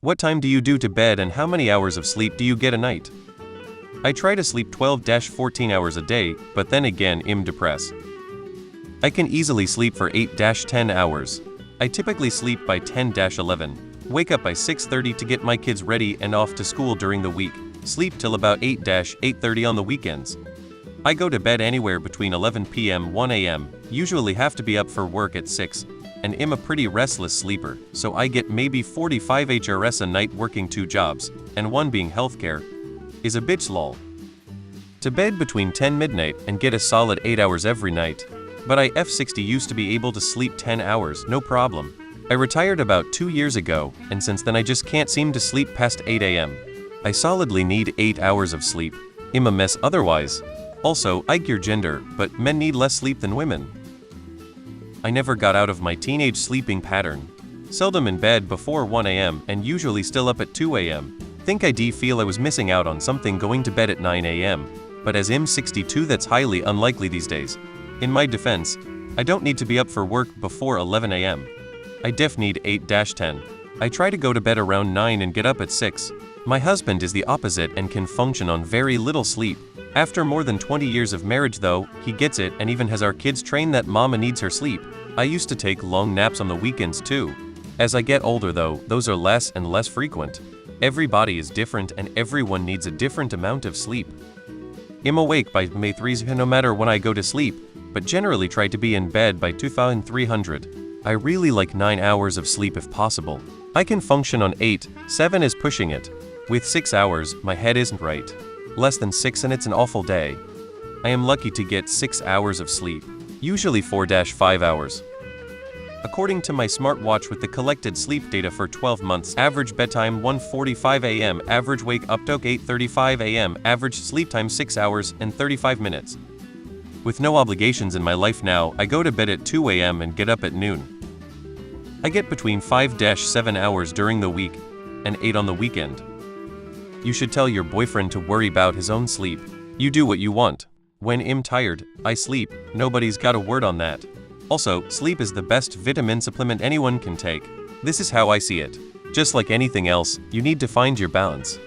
What time do you do to bed and how many hours of sleep do you get a night? I try to sleep 12-14 hours a day, but then again I'm depressed. I can easily sleep for 8-10 hours. I typically sleep by 10-11, wake up by 6:30 to get my kids ready and off to school during the week, sleep till about 8-8:30 on the weekends. I go to bed anywhere between 11 p.m. 1 a.m., usually have to be up for work at 6, and I'm a pretty restless sleeper, so I get maybe 45 HRS a night working 2 jobs, and one being healthcare. Is a bitch lol. To bed between 10 midnight and get a solid 8 hours every night. But I F60 used to be able to sleep 10 hours, no problem. I retired about 2 years ago, and since then I just can't seem to sleep past 8 a.m. I solidly need 8 hours of sleep. I'm a mess otherwise. Also, I gear gender, but men need less sleep than women. I never got out of my teenage sleeping pattern. Seldom in bed before 1 a.m. and usually still up at 2 a.m. Think I feel I was missing out on something going to bed at 9 a.m. But as I'm 62, that's highly unlikely these days. In my defense, I don't need to be up for work before 11 a.m. I def need 8-10. I try to go to bed around 9 and get up at 6. My husband is the opposite and can function on very little sleep. After more than 20 years of marriage though, he gets it and even has our kids trained that mama needs her sleep. I used to take long naps on the weekends too. As I get older though, those are less and less frequent. Every body is different and everyone needs a different amount of sleep. I'm awake by May 3 no matter when I go to sleep, but generally try to be in bed by 2300. I really like 9 hours of sleep if possible. I can function on 8, 7 is pushing it. With 6 hours, my head isn't right. Less than 6 and it's an awful day. I am lucky to get 6 hours of sleep, usually 4-5 hours. According to my smartwatch with the collected sleep data for 12 months, average bedtime 1:45 a.m., average wake up to 8:35 a.m., average sleep time 6 hours and 35 minutes. With no obligations in my life now, I go to bed at 2 a.m. and get up at noon. I get between 5-7 hours during the week and 8 on the weekend. You should tell your boyfriend to worry about his own sleep. You do what you want. When I'm tired, I sleep. Nobody's got a word on that. Also, sleep is the best vitamin supplement anyone can take. This is how I see it. Just like anything else, you need to find your balance.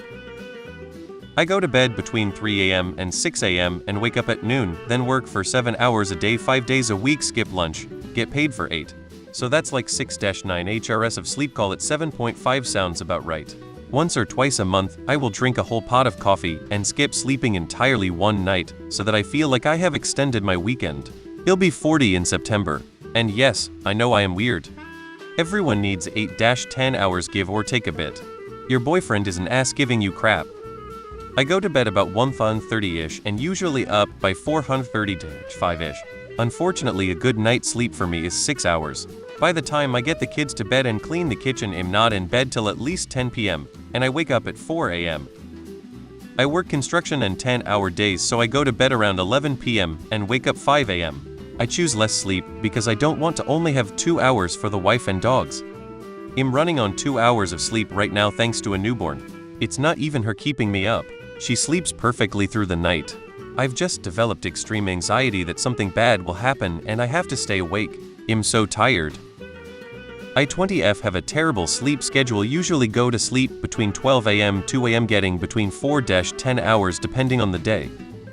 I go to bed between 3 a.m. and 6 a.m. and wake up at noon, then work for 7 hours a day 5 days a week, skip lunch, get paid for 8. So that's like 6-9 HRS of sleep, call it 7.5 sounds about right. Once or twice a month, I will drink a whole pot of coffee and skip sleeping entirely one night so that I feel like I have extended my weekend. He'll be 40 in September, and yes, I know I am weird. Everyone needs 8-10 hours give or take a bit. Your boyfriend is an ass giving you crap. I go to bed about 1:30ish and usually up by 4:30-5ish. Unfortunately, a good night's sleep for me is 6 hours. By the time I get the kids to bed and clean the kitchen, I'm not in bed till at least 10 p.m., and I wake up at 4 a.m. I work construction and 10-hour days, so I go to bed around 11 p.m. and wake up 5 a.m. I choose less sleep because I don't want to only have 2 hours for the wife and dogs. I'm running on 2 hours of sleep right now thanks to a newborn. It's not even her keeping me up. She sleeps perfectly through the night. I've just developed extreme anxiety that something bad will happen and I have to stay awake. I'm so tired. I 20F have a terrible sleep schedule, usually go to sleep between 12 a.m. 2 a.m. getting between 4-10 hours depending on the day.